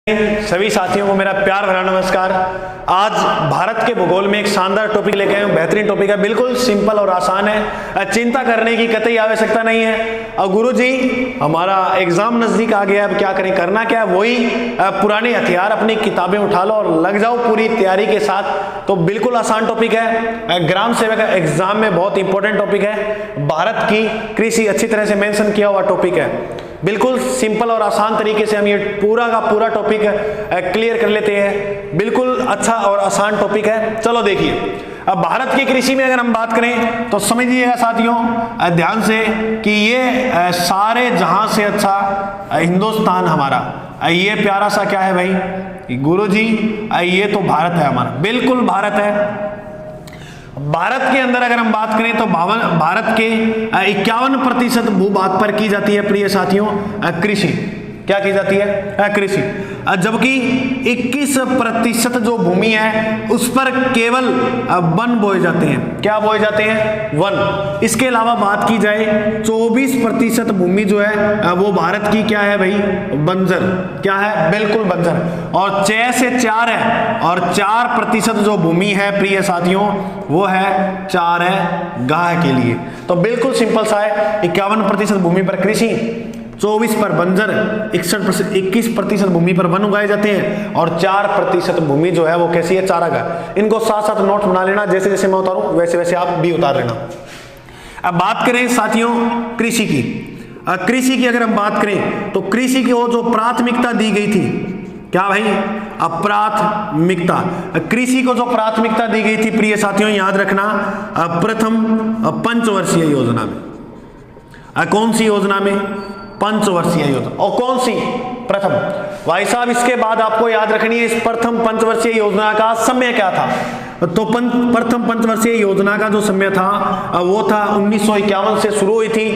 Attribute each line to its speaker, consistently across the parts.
Speaker 1: सभी साथियों को मेरा प्यार भरा नमस्कार। आज भारत के भूगोल में एक शानदार टॉपिक लेके आए हूं। बेहतरीन टॉपिक है, बिल्कुल सिंपल और आसान है, चिंता करने की कतई आवश्यकता नहीं है। और गुरुजी हमारा एग्जाम नजदीक आ गया, अब क्या करें, करना क्या है, वही पुराने हथियार अपनी किताबें उठा लो और लग जाओ पूरी तैयारी के साथ। तो बिल्कुल आसान टॉपिक है, ग्राम सेवक एग्जाम में बहुत इंपॉर्टेंट टॉपिक है। भारत की कृषि अच्छी तरह से मेंशन किया हुआ टॉपिक है। बिल्कुल सिंपल और आसान तरीके से हम ये पूरा का पूरा टॉपिक क्लियर कर लेते हैं। बिल्कुल अच्छा और आसान टॉपिक है। चलो देखिए, अब भारत की कृषि में अगर हम बात करें तो समझिएगा साथियों ध्यान से कि ये सारे जहां से अच्छा हिंदुस्तान हमारा, ये प्यारा सा क्या है भाई गुरुजी, ये तो भारत है हमारा, बिल्कुल भारत है। भारत के अंदर अगर हम बात करें तो भारत के 51% भूभाग पर की जाती है प्रिय साथियों कृषि। क्या की जाती है? कृषि। जबकि 21% जो भूमि है उस पर केवल वन बोए जाते हैं। क्या बोए जाते हैं? वन। इसके अलावा बात की जाए 24% भूमि जो है वो भारत की क्या है भाई? बंजर। क्या है? बिल्कुल बंजर। और 6 से 4 है, और 4% जो भूमि है प्रिय साथियों वो है 4 है गाय के लिए। तो बिल्कुल सिंपल सा है, 51% भूमि पर कृषि, 24 पर बंजर, 21% भूमि पर वन उगाए जाते हैं, और 4% भूमि जो है वो कैसी है? चारागाह। इनको साथ साथ नोट बना लेना, जैसे जैसे मैं उतारूं वैसे वैसे आप भी उतार लेना। अब बात करें साथियों कृषि की। कृषि की अगर हम बात करें तो कृषि की वो जो प्राथमिकता दी गई थी, क्या भाई? अप्राथमिकता। कृषि को जो प्राथमिकता दी गई थी प्रिय साथियों याद रखना, प्रथम पंचवर्षीय योजना में। कौन सी योजना में? पंचवर्षीय योजना। और कौन सी? प्रथम। भाई साहब इसके बाद आपको याद रखनी है इस प्रथम पंचवर्षीय योजना का समय क्या था। तो प्रथम पंचवर्षीय योजना का जो समय था वो था 1951 से शुरू हुई थी।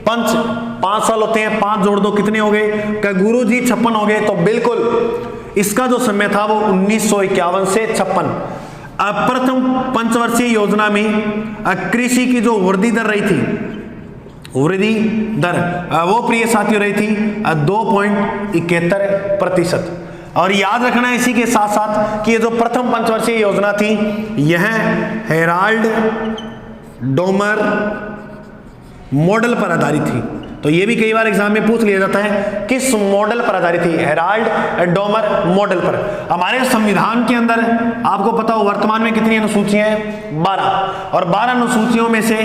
Speaker 1: 5 साल होते हैं, 5 जोड़ दो कितने हो गए? क्या गुरुजी 56 हो गए। तो बिल्कुल इसका जो समय था वो 1951 से 56। प्रथम पंचवर्षीय योजना में कृषि की जो वृद्धि दर रही थी, वृद्धि दर वो प्रिय साथियों रही थी 2.71%। और याद रखना इसी के साथ साथ कि ये जो प्रथम पंचवर्षीय योजना थी यह हेराल्ड डोमर मॉडल पर आधारित थी। तो ये भी कई बार एग्जाम में पूछ लिया जाता है किस मॉडल पर आधारित थी? हेराल्ड डोमर मॉडल पर। हमारे संविधान के अंदर आपको पता हो वर्तमान में कितनी अनुसूचियां हैं? 12। और 12 अनुसूचियों में से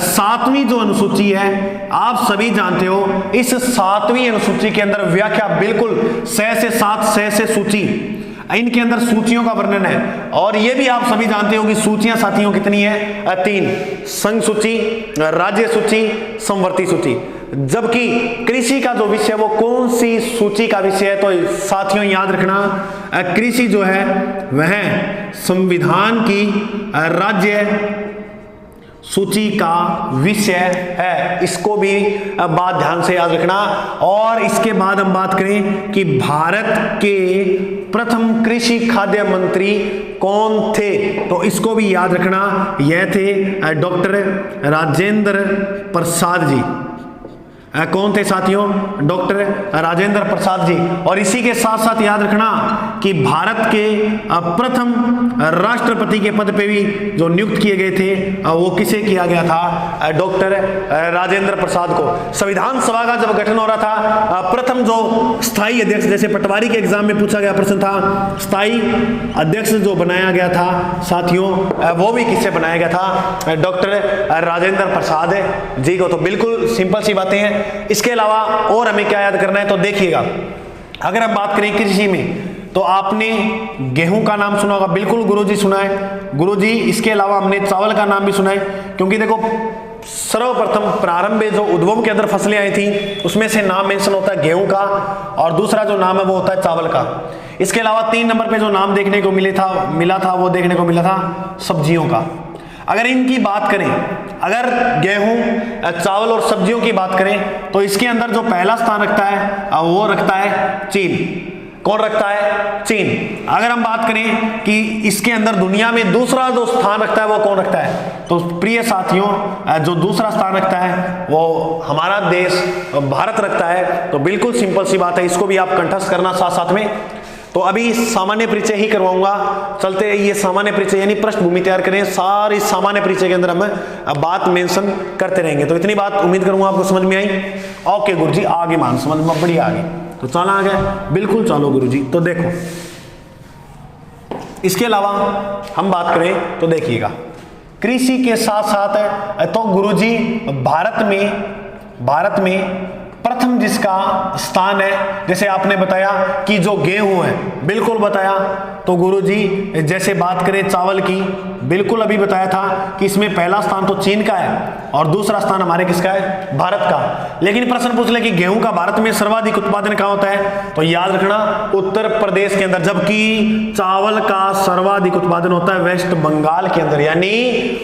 Speaker 1: 7वीं जो अनुसूची है आप सभी जानते हो, इस 7वीं अनुसूची के अंदर व्याख्या बिल्कुल 6 से 7 6 से सूची, इनके अंदर सूचियों का वर्णन है। और ये भी आप सभी जानते हो कि सूचियां साथियों कितनी है? 3। संघ सूची, राज्य सूची, समवर्ती सूची। जबकि कृषि का जो विषय वो कौन सी सूची का विषय है? तो साथियों याद रखना कृषि जो है वह संविधान की राज्य सूची का विषय है। इसको भी बात ध्यान से याद रखना। और इसके बाद हम बात करें कि भारत के प्रथम कृषि खाद्य मंत्री कौन थे, तो इसको भी याद रखना, यह थे डॉक्टर राजेंद्र प्रसाद जी। कौन थे साथियों? डॉक्टर राजेंद्र प्रसाद जी। और इसी के साथ साथ याद रखना कि भारत के प्रथम राष्ट्रपति के पद पे भी जो नियुक्त किए गए थे वो किसे किया गया था? डॉक्टर राजेंद्र प्रसाद को। संविधान सभा का जब गठन हो रहा था, प्रथम जो स्थायी अध्यक्ष, जैसे पटवारी के एग्जाम में पूछा गया प्रश्न था, स्थायी अध्यक्ष जो बनाया गया था साथियों वो भी किससे बनाया गया था? डॉक्टर राजेंद्र प्रसाद जी को। तो बिल्कुल सिंपल सी बातें हैं। इसके अलावा और हमें क्या याद करना है? तो देखिएगा, अगर हम बात करें कृषि में तो आपने गेहूं का नाम सुना होगा, बिल्कुल गुरुजी सुना है गुरुजी। इसके अलावा हमने चावल का नाम भी सुना है, क्योंकि देखो सर्वप्रथम प्रारंभ में जो उद्गम के अंदर फसलें आई थी उसमें से नाम मेंशन होता है गेहूं का, और दूसरा जो नाम है वो होता है चावल का। इसके अलावा 3 नंबर पे जो नाम देखने को मिला था वो देखने को मिला था सब्जियों का। अगर इनकी बात करें, अगर गेहूं, चावल और सब्जियों की बात करें तो इसके अंदर जो पहला स्थान रखता है वो रखता है चीन। कौन रखता है? चीन। अगर हम बात करें कि इसके अंदर दुनिया में दूसरा जो स्थान रखता है वो कौन रखता है, तो प्रिय साथियों जो दूसरा स्थान रखता है वो हमारा देश भारत रखता है। तो बिल्कुल सिंपल सी बात है, इसको भी आप कंठस्थ करना साथ साथ में। तो अभी सामान्य परिचय ही करवाऊंगा। चलते ये सामान्य परिचय यानी पृष्ठभूमि तैयार करें, सारी सामान्य परिचय के अंदर हम बात मेंशन करते रहेंगे। तो इतनी बात उम्मीद करूंगा आपको समझ में आई। ओके गुरुजी, आगे मान समझ में बढ़िया आगे, तो चला आ गया, बिल्कुल चलो गुरुजी। तो देखो इसके अलावा हम बात करें तो देखिएगा कृषि के साथ साथ तो गुरुजी भारत में प्रथम जिसका स्थान है, जैसे आपने बताया कि जो गेहूं है, बिल्कुल बताया। तो गुरुजी जैसे बात करें चावल की, बिल्कुल अभी बताया था कि इसमें पहला स्थान तो चीन का है और दूसरा स्थान हमारे किसका है, भारत का। लेकिन प्रश्न पूछ ले कि गेहूं का भारत में सर्वाधिक उत्पादन कहां होता है, तो याद रखना उत्तर प्रदेश के अंदर, जबकि चावल का सर्वाधिक उत्पादन होता है वेस्ट बंगाल के अंदर, यानी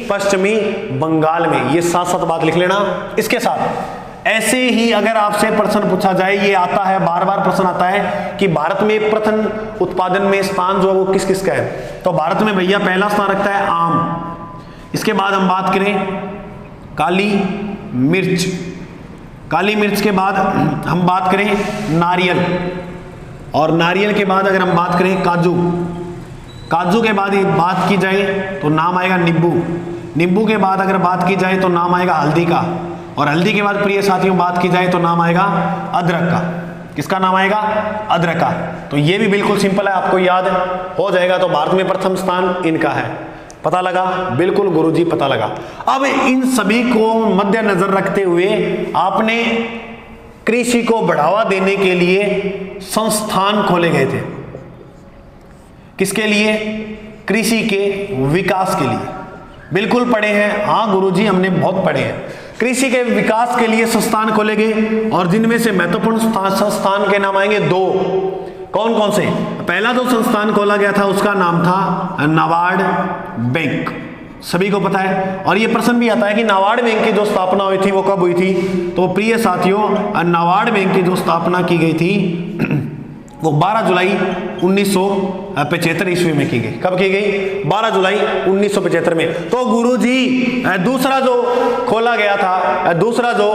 Speaker 1: पश्चिमी बंगाल में। ये साथ साथ बात लिख लेना। इसके साथ ऐसे ही अगर आपसे प्रश्न पूछा जाए, ये आता है बार बार प्रश्न आता है कि भारत में प्रथम उत्पादन में स्थान जो है वो किस किस का है, तो भारत में भैया पहला स्थान रखता है आम। इसके बाद हम बात करें काली मिर्च, काली मिर्च के बाद हम बात करें नारियल, और नारियल के बाद अगर हम बात करें काजू, काजू के बाद बात की जाए तो नाम आएगा नींबू, नींबू के बाद अगर बात की जाए तो नाम आएगा हल्दी का, और हल्दी के बाद प्रिय साथियों बात की जाए तो नाम आएगा अदरक का। किसका नाम आएगा, अदरक का। तो ये भी बिल्कुल सिंपल है, आपको याद हो जाएगा। तो भारत में प्रथम स्थान इनका है, पता लगा, बिल्कुल गुरुजी पता लगा। अब इन सभी को मद्देनजर रखते हुए आपने कृषि को बढ़ावा देने के लिए संस्थान खोले गए थे। किसके लिए, कृषि के विकास के लिए। बिल्कुल पढ़े हैं, हाँ गुरुजी हमने बहुत पढ़े हैं। कृषि के विकास के लिए संस्थान खोले गए और जिनमें से महत्वपूर्ण संस्थान के नाम आएंगे दो। कौन कौन से, पहला जो संस्थान खोला गया था उसका नाम था नाबार्ड बैंक, सभी को पता है। और ये प्रश्न भी आता है कि नाबार्ड बैंक की जो स्थापना हुई थी वो कब हुई थी, तो प्रिय साथियों नाबार्ड बैंक की जो स्थापना की गई थी वो 12 जुलाई 1975 ईस्वी में की गई। कब की गई, 12 जुलाई 1975 में। तो गुरुजी दूसरा जो खोला गया था, दूसरा जो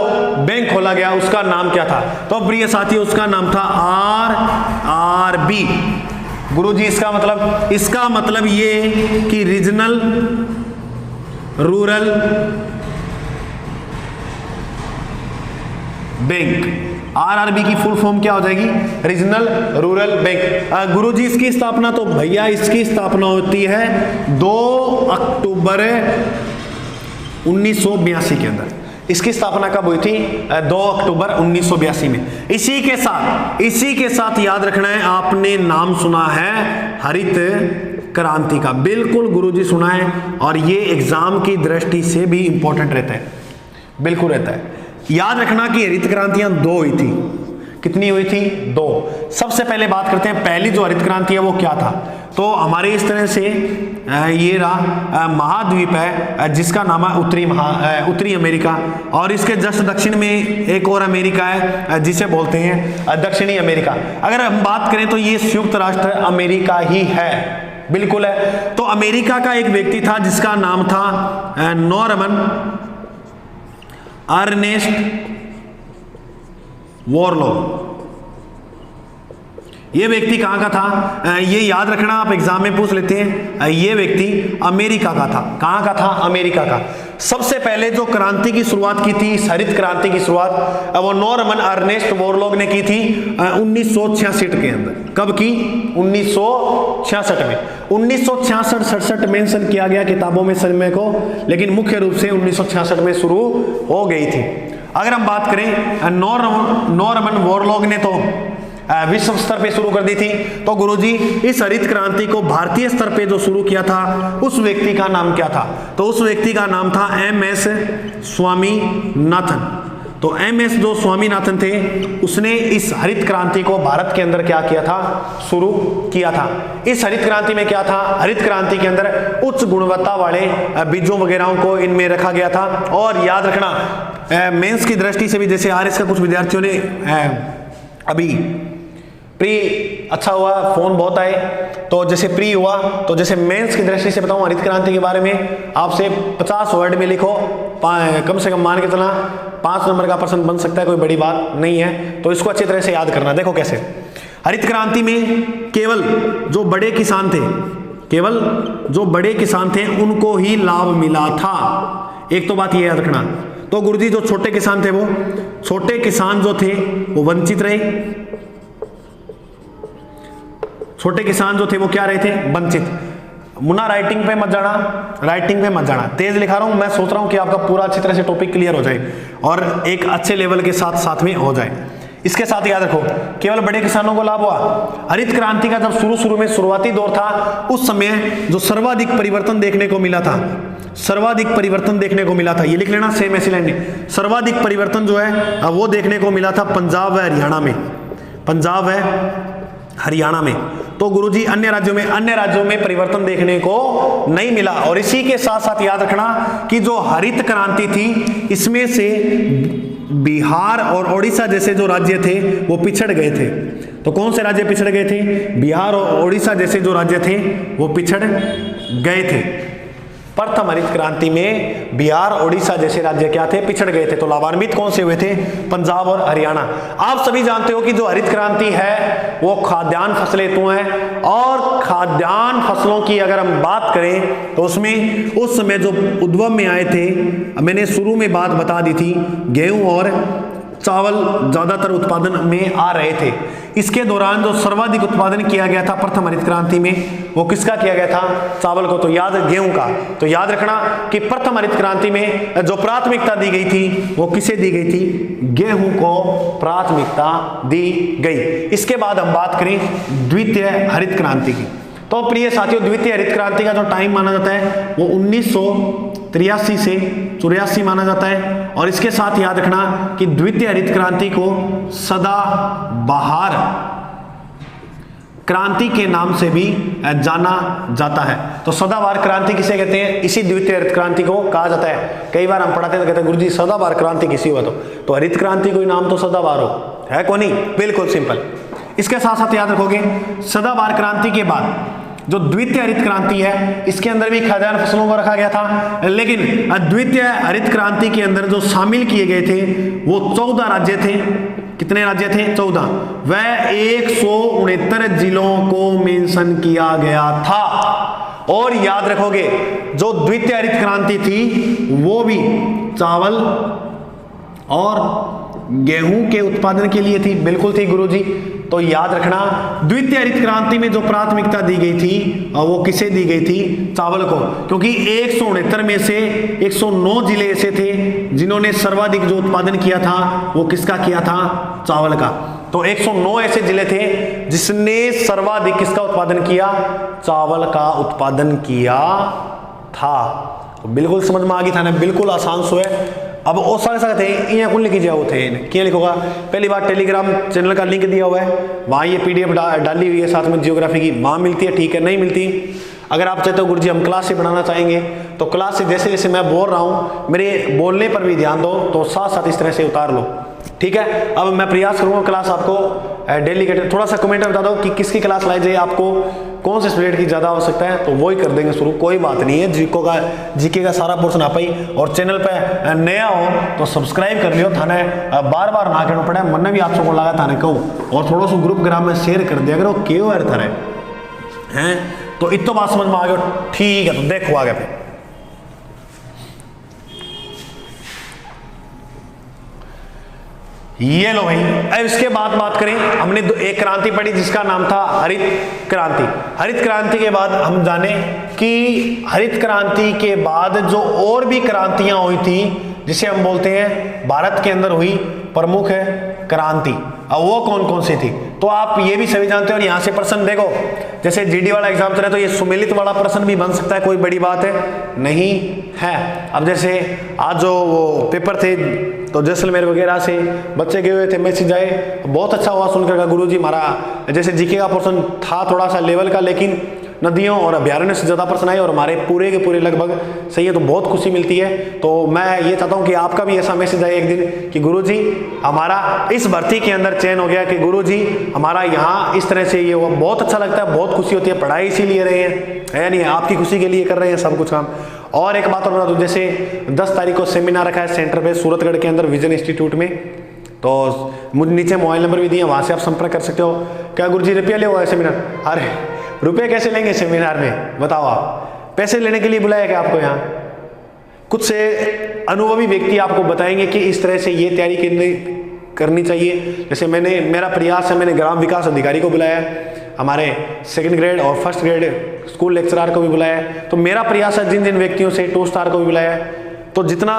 Speaker 1: बैंक खोला गया उसका नाम क्या था, तो प्रिय साथियों उसका नाम था RRB। गुरुजी इसका मतलब ये कि रीजनल रूरल बैंक। RRB की फुल फॉर्म क्या हो जाएगी, रीजनल रूरल बैंक। गुरुजी इसकी स्थापना, तो भैया इसकी स्थापना होती है 2 अक्टूबर 1982 के अंदर। इसकी स्थापना कब हुई थी, 2 अक्टूबर 1982 में। इसी के साथ याद रखना है, आपने नाम सुना है हरित क्रांति का, बिल्कुल गुरुजी सुना है, और ये एग्जाम की दृष्टि से भी इंपॉर्टेंट रहता है, बिल्कुल रहता है। याद रखना कि हरित क्रांतियां 2 हुई थी। कितनी हुई थी, 2। सबसे पहले बात करते हैं पहली जो हरित क्रांति है वो क्या था, तो हमारे इस तरह से ये रहा महाद्वीप है जिसका नाम है उत्तरी अमेरिका, और इसके जस्ट दक्षिण में एक और अमेरिका है जिसे बोलते हैं दक्षिणी अमेरिका। अगर हम बात करें तो ये संयुक्त राष्ट्र अमेरिका ही है, बिल्कुल है। तो अमेरिका का एक व्यक्ति था जिसका नाम था नॉर्मन अर्नेस्ट वॉरलॉग। ये व्यक्ति कहां का था, ये याद रखना, आप एग्जाम में पूछ लेते हैं। ये व्यक्ति अमेरिका का था। कहां का था, अमेरिका का। सबसे पहले जो क्रांति की शुरुआत की थी, हरित क्रांति की शुरुआत, वो नॉर्मन अर्नेस्ट वॉरलॉग ने की थी 1966 के अंदर। कब की, 1966 में। 1966-67 मेंशन किया गया किताबों में समय को, लेकिन मुख्य रूप से 1966 में शुरू हो गई थी। अगर हम बात करें नॉर्मन वॉरलॉग ने तो विश्व स्तर पे शुरू कर दी थी। तो गुरुजी इस हरित क्रांति को भारतीय स्तर पे जो शुरू किया था उस व्यक्ति का नाम क्या था, तो उस व्यक्ति का नाम था MS स्वामीनाथन। तो MS जो स्वामीनाथन थे उसने इस हरित क्रांति को भारत के अंदर क्या किया था, शुरू किया था। इस हरित क्रांति में क्या था, हरित क्रांति के अंदर उच्च गुणवत्ता वाले बीजों वगैरह को इनमें रखा गया था। और याद रखना मेंस की दृष्टि से भी, जैसे RS का कुछ विद्यार्थियों ने अभी प्री अच्छा हुआ, फोन बहुत आए, तो जैसे प्री हुआ, तो जैसे मेंस की दृष्टि से बताऊं हरित क्रांति के बारे में, आपसे 50 वर्ड में लिखो, कम से कम मान के चलना 5 नंबर का प्रश्न बन सकता है, कोई बड़ी बात नहीं है। तो इसको अच्छी तरह से याद करना। देखो कैसे, हरित क्रांति में केवल जो बड़े किसान थे, केवल जो बड़े किसान थे उनको ही लाभ मिला था। एक तो बात ये याद रखना। तो गुरुजी जो छोटे किसान थे, वो छोटे किसान जो थे वो वंचित रहे। छोटे किसान जो थे वो क्या रहे थे? वंचित। मुन्ना राइटिंग पे मत जाना, राइटिंग पे मत जाना, तेज लिखा रहा हूं मैं, सोच रहा हूं कि आपका पूरा अच्छी तरह से टॉपिक क्लियर हो जाए और एक अच्छे लेवल के साथ साथ में हो जाए। इसके साथ याद रखो, केवल बड़े किसानों को लाभ हुआ। हरित क्रांति का जब शुरू में शुरुआती दौर था, उस समय जो सर्वाधिक परिवर्तन देखने को मिला था, सर्वाधिक परिवर्तन देखने को मिला था, ये लिख लेना सेम ऐसी लाइन, सर्वाधिक परिवर्तन जो है वो देखने को मिला था पंजाब व हरियाणा में, पंजाब व हरियाणा में। तो गुरुजी अन्य राज्यों में परिवर्तन देखने को नहीं मिला। और इसी के साथ साथ याद रखना कि जो हरित क्रांति थी, इसमें से बिहार और ओडिशा जैसे जो राज्य थे वो पिछड़ गए थे। तो कौन से राज्य पिछड़ गए थे? बिहार और ओडिशा जैसे जो राज्य थे वो पिछड़ गए थे। प्रथम हरित क्रांति में बिहार ओडिशा जैसे राज्य क्या थे? पिछड़ गए थे। तो लाभान्वित कौन से हुए थे? पंजाब और हरियाणा। आप सभी जानते हो कि जो हरित क्रांति है वो खाद्यान्न फसलें हेतु है, और खाद्यान्न फसलों की अगर हम बात करें तो उसमें उस समय जो उद्भव में आए थे, मैंने शुरू में बात बता दी थी, गेहूं और चावल ज्यादातर उत्पादन में आ रहे थे। इसके दौरान जो सर्वाधिक उत्पादन किया गया था प्रथम हरित क्रांति में, वो किसका किया गया था? चावल को। तो याद, गेहूं का। तो याद रखना कि प्रथम हरित क्रांति में जो प्राथमिकता दी गई थी वो किसे दी गई थी? गेहूं को प्राथमिकता दी गई। इसके बाद हम बात करें द्वितीय हरित क्रांति की। तो प्रिय साथियों, द्वितीय हरित क्रांति का जो टाइम माना जाता है वो 1983 से 84 माना जाता है। और इसके साथ याद रखना कि द्वितीय हरित क्रांति को सदाबहार क्रांति के नाम से भी जाना जाता है। तो सदाबहार क्रांति किसे कहते हैं? इसी द्वितीय हरित क्रांति को कहा जाता है। कई बार हम पढ़ाते हैं तो कहते हैं गुरुजी सदाबहार क्रांति किसी हुआ, तो हरित क्रांति कोई नाम तो सदाबहार हो, है कौन? नहीं, बिल्कुल सिंपल। इसके साथ साथ याद रखोगे सदाबहार क्रांति के बाद जो द्वितीय हरित क्रांति है, इसके अंदर भी खाद्यान्न फसलों को रखा गया था, लेकिन द्वितीय हरित क्रांति के अंदर जो शामिल किए गए थे वो 14 राज्य थे। कितने राज्य थे? 14। वह 169 जिलों को मेंशन किया गया था। और याद रखोगे जो द्वितीय हरित क्रांति थी वो भी चावल और गेहूं के उत्पादन के लिए थी। बिल्कुल थी गुरुजी। तो याद रखना द्वितीय हरित क्रांति में जो प्राथमिकता दी गई थी वो किसे दी गई थी? चावल को। क्योंकि 169 में से 109 जिले ऐसे थे जिन्होंने सर्वाधिक जो उत्पादन किया था वो किसका किया था? चावल का। तो 109 ऐसे जिले थे जिसने सर्वाधिक किसका उत्पादन किया? चावल का उत्पादन किया था। तो बिल्कुल समझ में आ गई था ना, बिल्कुल आसान सो है। अब वो सारे सारे थे यहाँ कौन लिखी जाओ थे, क्या लिखोगा? पहली बार टेलीग्राम चैनल का लिंक दिया हुआ है, वहाँ ये पीडीएफ डाली हुई है साथ में जियोग्राफी की, वहाँ मिलती है, ठीक है। नहीं मिलती, अगर आप चाहते हो गुरुजी हम क्लास से पढ़ाना चाहेंगे तो क्लास से जैसे जैसे मैं बोल रहा हूँ मेरे बोलने पर भी ध्यान दो, तो साथ साथ इस तरह से उतार लो, ठीक है। अब मैं प्रयास करूँगा क्लास आपको डेली के थोड़ा सा कमेंट में बता दो कि किसकी क्लास लाई जाए, आपको कौन से सब्जेक्ट की ज़्यादा आवश्यकता है, तो वही कर देंगे शुरू, कोई बात नहीं है। जीके का सारा पोर्शन आप ही, और चैनल पे नया हो तो सब्सक्राइब कर लियो, थाने बार बार ना कहना पड़े, मन भी आप सबको लगा थाने कहूँ, और थोड़ा सा ग्रुप ग्राम में शेयर कर दिया करो, क्यों यार थाने हैं। तो इतो बात समझ में आ गया, ठीक है। तो देखो आगे पे ये लो भाई। अब इसके बाद बात करें, हमने एक क्रांति पढ़ी जिसका नाम था हरित क्रांति। हरित क्रांति के बाद हम जाने कि हरित क्रांति के बाद जो और भी क्रांतियां हुई थी जिसे हम बोलते हैं भारत के अंदर हुई प्रमुख क्रांति, अब वो कौन कौन सी थी? तो आप ये भी सभी जानते हो। और यहाँ से प्रश्न देखो, जैसे जीडी वाला एग्जाम चल रहा है तो ये सुमेलित वाला प्रश्न भी बन सकता है, कोई बड़ी बात है नहीं है। अब जैसे आज जो वो पेपर थे तो जैसलमेर वगैरह से बच्चे गए हुए थे, मैसेज आए, बहुत अच्छा हुआ सुनकर गुरुजी हमारा जैसे जीके का पोर्शन था थोड़ा सा लेवल का, लेकिन नदियों और अभ्यारण्य से ज़्यादा प्रश्न आए और हमारे पूरे के पूरे लगभग सही है, तो बहुत खुशी मिलती है। तो मैं ये चाहता हूँ कि आपका भी ऐसा मैसेज आए एक दिन कि गुरुजी हमारा इस भर्ती के अंदर चयन हो गया, कि गुरुजी हमारा यहाँ इस तरह से ये हुआ, बहुत अच्छा लगता है, बहुत खुशी होती है। पढ़ाई इसीलिए रहे हैं, है नहीं, आपकी खुशी के लिए कर रहे हैं सब कुछ काम। और एक बात और बता दूं, जैसे 10 तारीख को सेमिनार रखा है सेंटर पे सूरतगढ़ के अंदर विजन इंस्टीट्यूट में, तो मुझे नीचे मोबाइल नंबर भी दिए, वहाँ से आप संपर्क कर सकते हो। क्या गुरुजी रुपया ले हुआ है सेमिनार? अरे रुपये कैसे लेंगे सेमिनार में, बताओ आप पैसे लेने के लिए बुलाया क्या आपको यहाँ? कुछ से अनुभवी व्यक्ति आपको बताएंगे कि इस तरह से ये तैयारी करनी चाहिए। जैसे मेरा प्रयास है, मैंने ग्राम विकास अधिकारी को बुलाया, हमारे सेकंड ग्रेड और फर्स्ट ग्रेड स्कूल लेक्चरर को भी बुलाया है। तो मेरा प्रयास है जिन जिन व्यक्तियों से, 2 स्टार को भी बुलाया है, तो जितना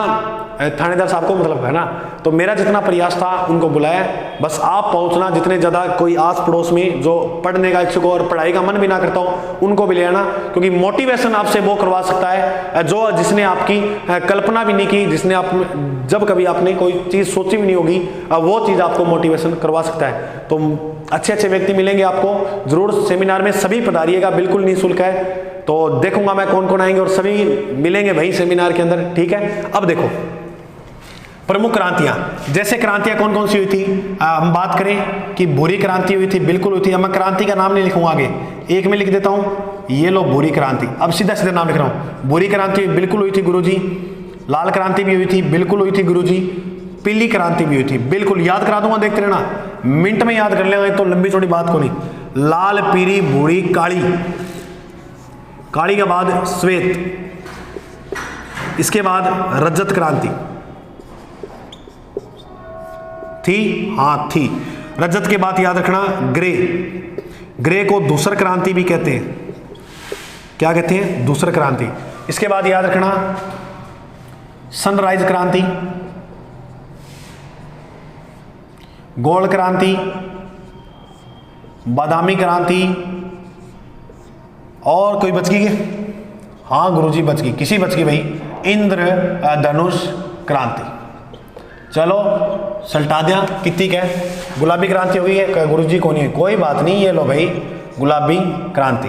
Speaker 1: थानेदार साहब को मतलब है ना, तो मेरा जितना प्रयास था उनको बुलाया। बस आप पहुंचना, जितने ज़्यादा कोई आस पड़ोस में जो पढ़ने का इच्छुक हो और पढ़ाई का मन भी ना करता हो उनको भी ले आना, क्योंकि मोटिवेशन आपसे वो करवा सकता है जो जिसने आपकी कल्पना भी नहीं की, जिसने आप जब कभी आपने कोई चीज़ सोची भी नहीं होगी, वो चीज़ आपको मोटिवेशन करवा सकता है। तो अच्छे अच्छे व्यक्ति मिलेंगे आपको, जरूर सेमिनार में सभी पधारिएगा, बिल्कुल निःशुल्क है। तो देखूंगा मैं कौन कौन आएंगे और सभी मिलेंगे भाई सेमिनार के अंदर, ठीक है। अब देखो प्रमुख क्रांतियां, जैसे क्रांतियां कौन कौन सी हुई थी, हम बात करें कि भूरी क्रांति हुई थी, बिल्कुल हुई थी। अब मैं क्रांति का नाम नहीं लिखूंगा आगे, एक में लिख देता हूं, ये लो भूरी क्रांति। अब सीधा सीधा नाम लिख रहा हूं, भूरी क्रांति बिल्कुल हुई थी गुरुजी, लाल क्रांति भी हुई थी, बिल्कुल हुई थी गुरुजी, पीली क्रांति भी हुई थी, बिल्कुल याद करा दूंगा, देखते रहना, मिनट में याद कर लेंगे तो लंबी चौड़ी बात को नहीं। लाल, पीली, भूरी, काली, काली के बाद श्वेत, इसके बाद रजत क्रांति थी, हाँ थी। रजत के बाद याद रखना ग्रे, ग्रे को धूसर क्रांति भी कहते हैं। क्या कहते हैं? धूसर क्रांति। इसके बाद याद रखना सनराइज क्रांति, गोल्ड क्रांति, बादामी क्रांति, और कोई बच गई? हाँ गुरुजी बच गई, किसी बच गई भाई? इंद्र धनुष क्रांति। चलो सल्टा दिया, कितनी क्या? गुलाबी क्रांति हो गई है गुरुजी को नहीं, कोई बात नहीं, ये लो भाई गुलाबी क्रांति।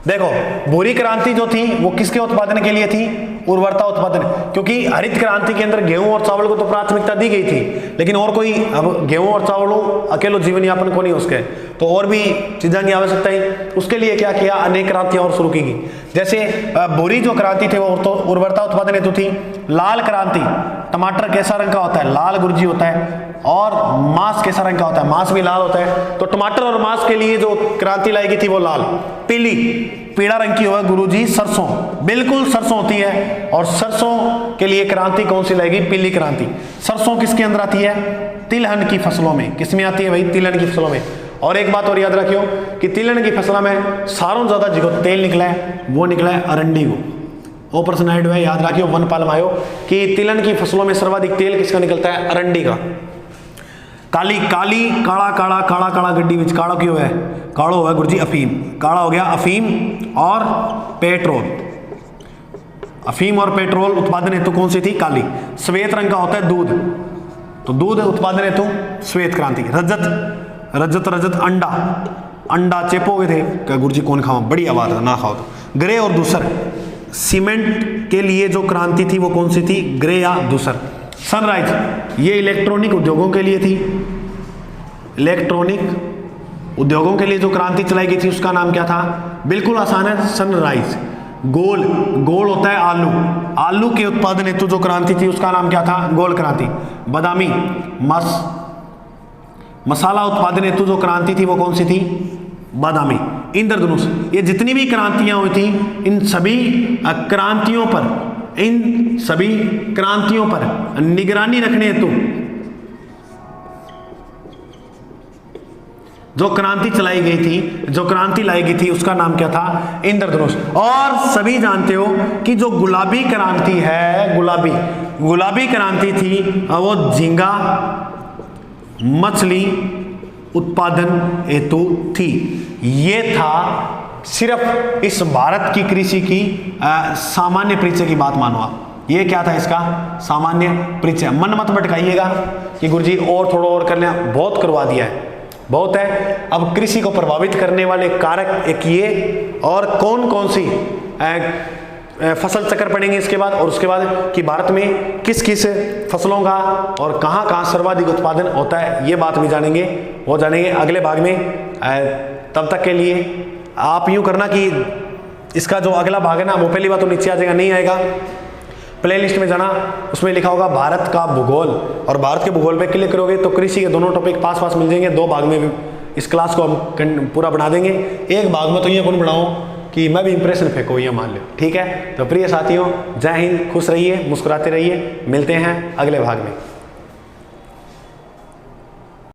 Speaker 1: देखो भूरी क्रांति जो थी वो किसके उत्पादन के लिए थी? उर्वरता उत्पादन, क्योंकि हरित क्रांति के अंदर गेहूं और चावल को तो प्राथमिकता दी गई थी, लेकिन और कोई, अब गेहूं और चावल अकेलो जीवन यापन को नहीं उसके, तो और भी चीज़ों की आवश्यकता है। उसके लिए क्या किया? अनेक क्रांतियां और शुरू की गई। जैसे भूरी जो क्रांति थे वो तो उर्वरता उत्पादन हेतु थी। लाल क्रांति, टमाटर कैसा रंग का होता है? लाल गुरुजी होता है। और मांस कैसा रंग का होता है? मांस भी लाल होता है। तो टमाटर और मांस के लिए जो क्रांति लाई गई थी वो लाल। पीली, पीला रंग की होगा गुरुजी सरसों, बिल्कुल सरसों होती है। और सरसों के लिए क्रांति कौन सी लाएगी? पीली क्रांति। सरसों किसके अंदर आती है? तिलहन की फसलों में। किसमें आती है भाई? तिलहन की फसलों में। और एक बात और याद रखियो कि तिलहन की फसलों में सारों ज्यादा जिको तेल निकला है वो निकला है अरंडी को। वो प्रश्न ऐड हुआ है, याद रखियो वनपाल में आयो कि तिलहन की फसलों में सर्वाधिक तेल किसका निकलता है? अरंडी का। काली, काली, काला काला, काला काला गड्डी विच काला क्यों है? कालो हुआ गुरुजी अफीम, काला हो गया अफीम और पेट्रोल। अफीम और पेट्रोल उत्पादन हेतु कौन सी थी? काली। श्वेत रंग का होता है दूध, तो दूध उत्पादन हेतु श्वेत क्रांति। रजत, रजत रजत अंडा, अंडा चेपोगे थे क्या गुरुजी? कौन खाओ? बढ़िया बात है, ना खाओ तो। ग्रे और दूसर, सीमेंट के लिए जो क्रांति थी वो कौन सी थी? ग्रे या दूसर। सनराइज, ये इलेक्ट्रॉनिक उद्योगों के लिए थी। इलेक्ट्रॉनिक उद्योगों के लिए जो क्रांति चलाई गई थी उसका नाम क्या था? बिल्कुल आसान है, सनराइज। गोल, गोल होता है आलू, आलू के उत्पादन हेतु जो क्रांति थी उसका नाम क्या था? गोल क्रांति। बादामी, मसाला उत्पादन हेतु जो क्रांति थी वो कौन सी थी? बादामी। इंद्रधनुष, ये जितनी भी क्रांतियां हुई थी इन सभी क्रांतियों पर निगरानी रखने हेतु जो क्रांति चलाई गई थी, जो क्रांति लाई गई थी उसका नाम क्या था? इंद्रधनुष। और सभी जानते हो कि जो गुलाबी क्रांति है, गुलाबी क्रांति थी वो झींगा मछली उत्पादन हेतु थी। ये था सिर्फ इस भारत की कृषि की सामान्य परिचय की बात मानो आप। ये क्या था इसका? सामान्य परिचय। मन मत भटकाइएगा कि गुरुजी और थोड़ा और कर लें, बहुत करवा दिया है, बहुत है। अब कृषि को प्रभावित करने वाले कारक एक ये, और कौन कौन सी फसल चक्र पढ़ेंगे इसके बाद, और उसके बाद कि भारत में किस किस फसलों का और कहां कहां सर्वाधिक उत्पादन होता है, ये बात भी जानेंगे, वो जानेंगे अगले भाग में। तब तक के लिए आप यूं करना कि इसका जो अगला भाग है ना वो पहली बात तो नीचे आ जाएगा, नहीं आएगा प्लेलिस्ट में जाना, उसमें लिखा होगा भारत का भूगोल, और भारत के भूगोल पे क्लिक करोगे तो कृषि के दोनों टॉपिक पास पास मिल जाएंगे। 2 भाग में इस क्लास को हम पूरा बना देंगे। एक भाग में तो ये कौन बनाऊँ कि मैं भी इंप्रेशन फेंको, ये मान लो, ठीक है। तो प्रिय साथियों, जय हिंद, खुश रहिए, मुस्कुराते रहिए, मिलते हैं अगले भाग में।